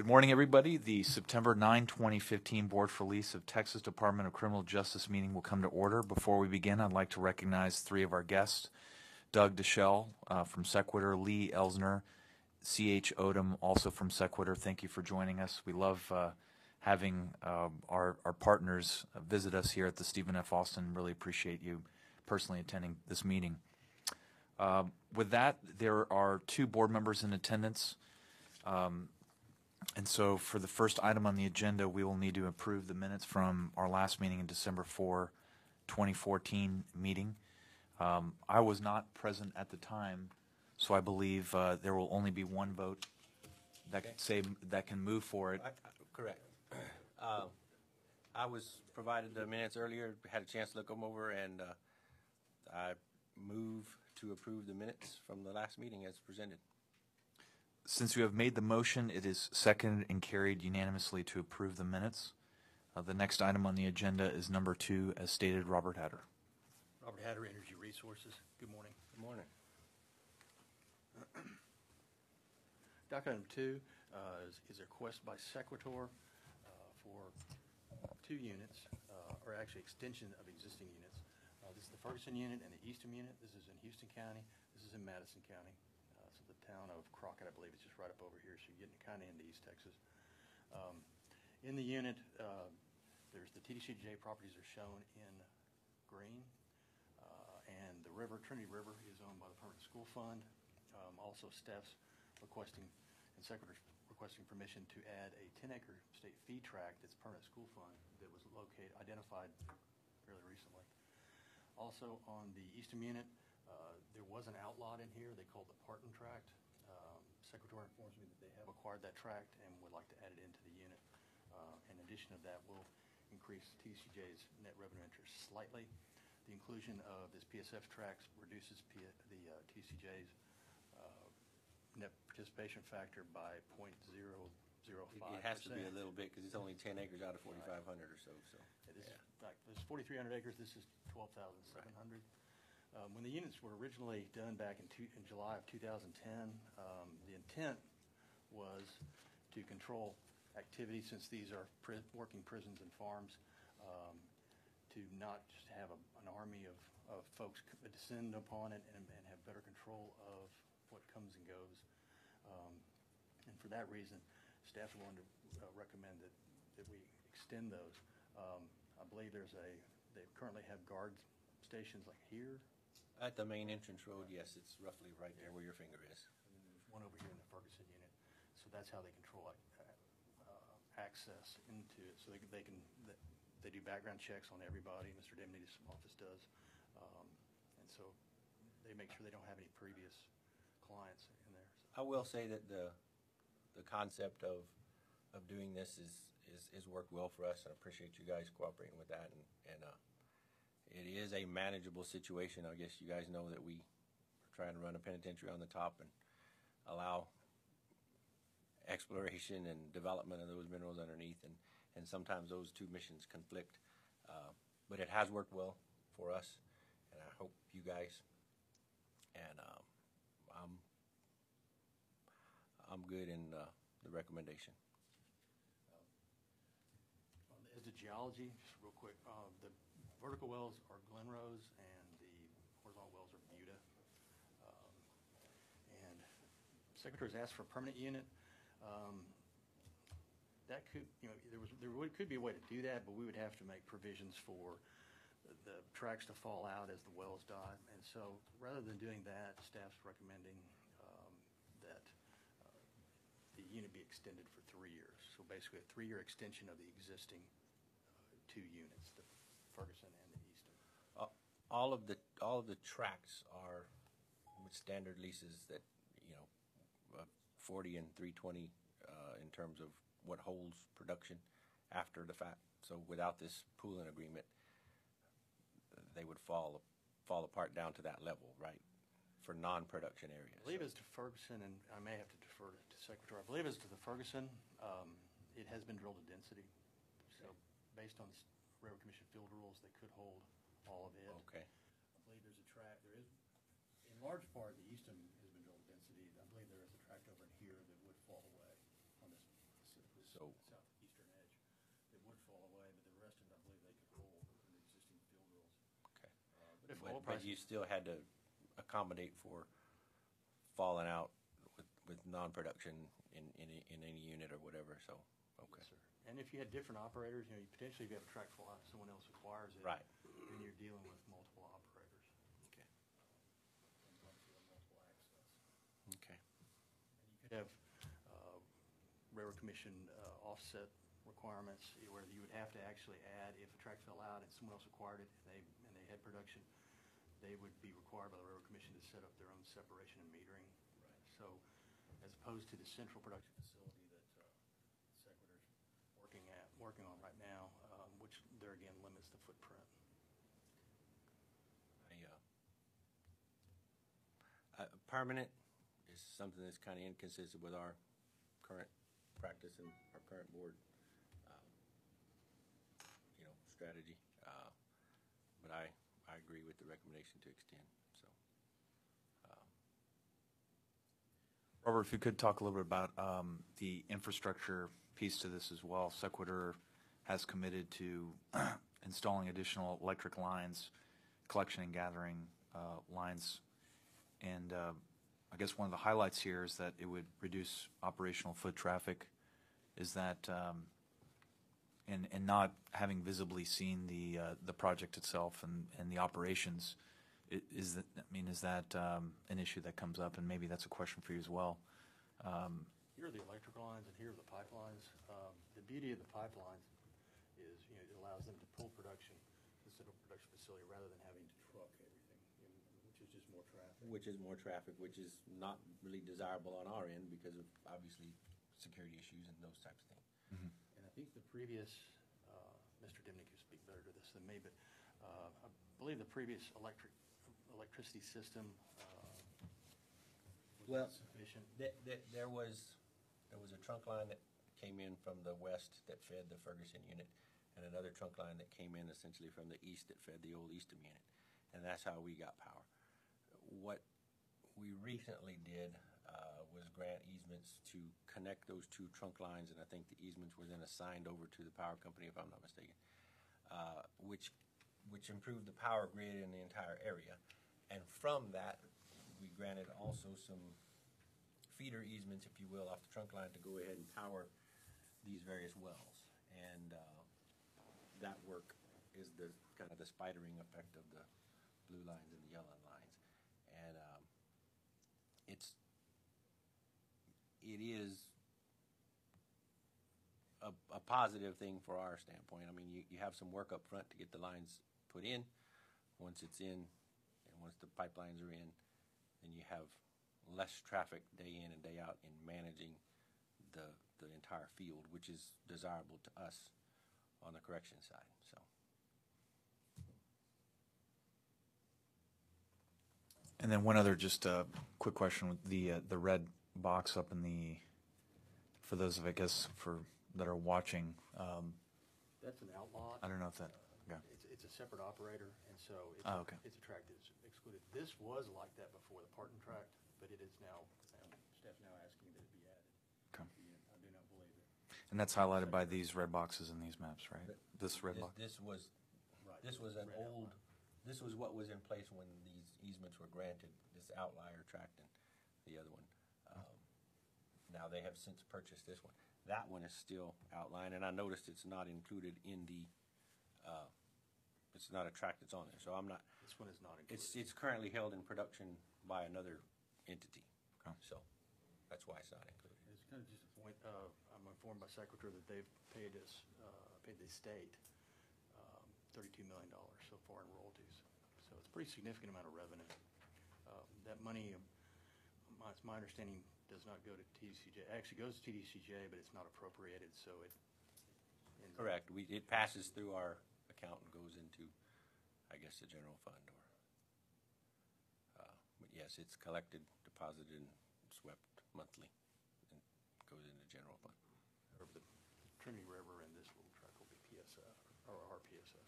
Good morning, everybody. The September 9, 2015 Board for Lease of Texas Department of Criminal Justice meeting will come to order. Before we begin, I'd like to recognize three of our guests. Doug Deschel from Sequitur, Lee Elsner, C.H. Odom, also from Sequitur. Thank you for joining us. We love having our partners visit us here at the Stephen F. Austin. Really appreciate you personally attending this meeting. With that, there are two board members in attendance. And so for the first item on the agenda, we will need to approve the minutes from our last meeting in December 4, 2014 meeting. I was not present at the time, so I believe there will only be one vote that can move for it. Correct. I was provided the minutes earlier, had a chance to look them over, and I move to approve the minutes from the last meeting as presented. Since you have made the motion, it is seconded and carried unanimously to approve the minutes. The next item on the agenda is number 2, as stated. Robert Hatter. Robert Hatter, Energy Resources. Good morning. Good morning. Docket item 2 is a request by Sequitur for 2 units, or actually extension of existing units. This is the Ferguson unit and the Eastham unit. This is in Houston County. This is in Madison County. So the town of Crockett, I believe, is just right up over here, so you're getting kind of into East Texas. In the unit, there's the TDCJ properties are shown in green, and the river, Trinity River, is owned by the Permanent School Fund. Also, staff's requesting, and Sequitur's requesting permission to add a 10-acre state fee tract that's Permanent School Fund that was identified fairly recently. Also, on the Eastham unit, there was an outlot in here they called the Parton tract. Sequitur informs me that they have acquired that tract and would like to add it into the unit. In addition of that, will increase TCJ's net revenue interest slightly. The inclusion of this PSF tract reduces the TCJ's net participation factor by 0.005%. It has to be a little bit because it's only 10 acres out of 4,500 or so. It is, like, there's 4,300 acres. This is 12,700. Right. When the units were originally done back in July of 2010, the intent was to control activity, since these are working prisons and farms, to not just have an army of folks descend upon it and have better control of what comes and goes. And for that reason, staff wanted to recommend that we extend those. I believe they currently have guard stations like here. At the main entrance road, yes, it's roughly right there where your finger is. And then there's one over here in the Ferguson unit. So that's how they control access into it. So they do background checks on everybody. Mr. Demney's office does. And so they make sure they don't have any previous clients in there. I will say that the concept of doing this is worked well for us, and I appreciate you guys cooperating with that. And it is a manageable situation. I guess you guys know that we are trying to run a penitentiary on the top and allow exploration and development of those minerals underneath, and sometimes those two missions conflict. But it has worked well for us, and I hope you guys. And I'm good in the recommendation. As to geology, just real quick, the vertical wells are Glenrose and the horizontal wells are Buda. And Sequitur has asked for a permanent unit. That could, could be a way to do that, but we would have to make provisions for the tracks to fall out as the wells die. And so rather than doing that, staff's recommending that the unit be extended for 3 years. So basically a 3-year extension of the existing 2 units, the Ferguson and the Eastham. All of the tracks are with standard leases that 40 and 320 in terms of what holds production after the fact. So without this pooling agreement, they would fall apart down to that level, right? For non-production areas. I believe as to Ferguson, and I may have to defer to Sequitur. I believe as to the Ferguson, it has been drilled to density. So based on the Railroad Commission field rules, they could hold all of it. Okay. I believe there's a track. There is, in large part, the Eastham has been drilled to density. I believe there is a tract over in here that would fall away on this So, southeastern edge. It would fall away, but the rest of it, I believe they could roll with the existing field rules. okay. But if oil But you prices, still had to accommodate for falling out with non-production in any unit or whatever, so, okay. yes, sir. And if you had different operators, you potentially if you have a track full out, someone else acquires it. Right. Then you're dealing with multiple operators Okay. and obviously multiple access. Okay. And you could have railroad commission offset requirements where you would have to actually add, if a track fell out and someone else acquired it and they had production, they would be required by the railroad commission to set up their own separation and metering. Right. So as opposed to the central production facility that Sequitur's working on right now, which there again limits the footprint. Permanent is something that's kind of inconsistent with our current practice and our current board, strategy. But I agree with the recommendation to extend, so. Robert, if you could talk a little bit about the infrastructure piece to this as well. Sequitur has committed to installing additional electric lines, collection and gathering lines, and I guess one of the highlights here is that it would reduce operational foot traffic. Is that and not having visibly seen the project itself and the operations, is that an issue that comes up? And maybe that's a question for you as well. Here are the electrical lines and here are the pipelines. The beauty of the pipelines is, it allows them to pull production to the central production facility rather than having to truck everything, which is just more traffic. Which is more traffic, which is not really desirable on our end because of obviously security issues and those types of things. Mm-hmm. And I think the previous, Mr. Dimnick can speak better to this than me, but I believe the previous electricity system was not sufficient. There was a trunk line that came in from the west that fed the Ferguson unit, and another trunk line that came in essentially from the east that fed the old Eastham unit, and that's how we got power. What we recently did was grant easements to connect those two trunk lines, and I think the easements were then assigned over to the power company, if I'm not mistaken, which improved the power grid in the entire area. And from that, we granted also some feeder easements, if you will, off the trunk line to go ahead and power these various wells. And that work is the kind of the spidering effect of the blue lines and the yellow lines. And it is a positive thing for our standpoint. I mean, you have some work up front to get the lines put in. Once it's in, and once the pipelines are in, then you have less traffic day in and day out in managing the entire field, which is desirable to us on the correction side. So. And then one other just quick question with the red box up in the, for those of, I guess, that are watching. That's an outlaw. I don't know if that, yeah. It's a separate operator, and so Okay. it's a tract that's excluded. This was like that before, the Parton tract, but it is now, staff's now asking that it be added. Okay. I do not believe it. And that's highlighted by these red boxes in these maps, right? This red box? This was Right. This was an Red old, outline. this was what was in place when these easements were granted, this outlier tract and the other one. Now they have since purchased this one. That one is still outlined, and I noticed it's not included in the, it's not a tract that's on there, so I'm not. This one is not included. It's currently held in production by another entity, Okay. so that's why it's not included. It's kind of just a point, I'm informed by Secretary that they've paid the state $32 million so far in royalties. So it's a pretty significant amount of revenue. That money, it's my understanding, does not go to TDCJ. It actually goes to TDCJ, but it's not appropriated, so it ends up- Correct. It passes through our account and goes into, I guess, the general fund. But yes, it's collected, deposited, and swept monthly, and goes into general fund. Over the Trinity River, and this little track will be PSF, or RPSF.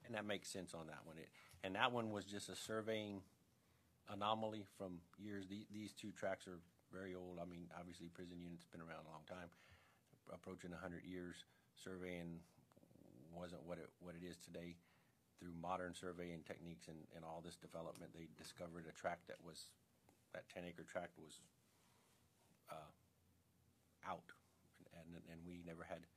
And that makes sense on that one. And that one was just a surveying anomaly from years. These two tracks are very old. I mean, obviously, prison unit's been around a long time. A approaching 100 years. Surveying wasn't what it is today. Through modern surveying techniques and all this development, they discovered a tract that 10-acre tract was out, and we never had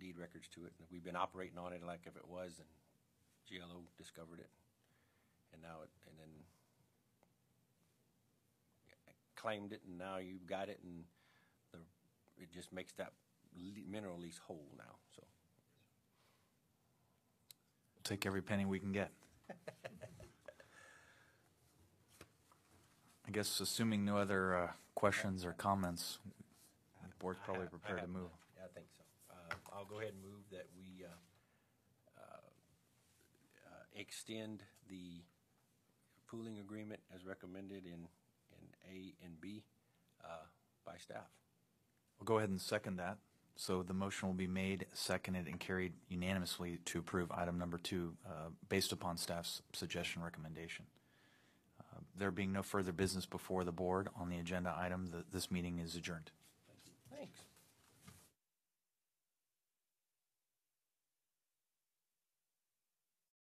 deed records to it. And we've been operating on it like if it was, and GLO discovered it, and then claimed it, and now you've got it, and it just makes that mineral lease whole now. So We'll take every penny we can get. I guess assuming no other questions or comments, the board's probably prepared to move. Yeah, I think so. I'll go ahead and move that we extend the pooling agreement as recommended in A and B by staff. I'll go ahead and second that. So the motion will be made, seconded, and carried unanimously to approve item number 2 based upon staff's suggestion recommendation. There being no further business before the board on the agenda item, this meeting is adjourned. Thanks.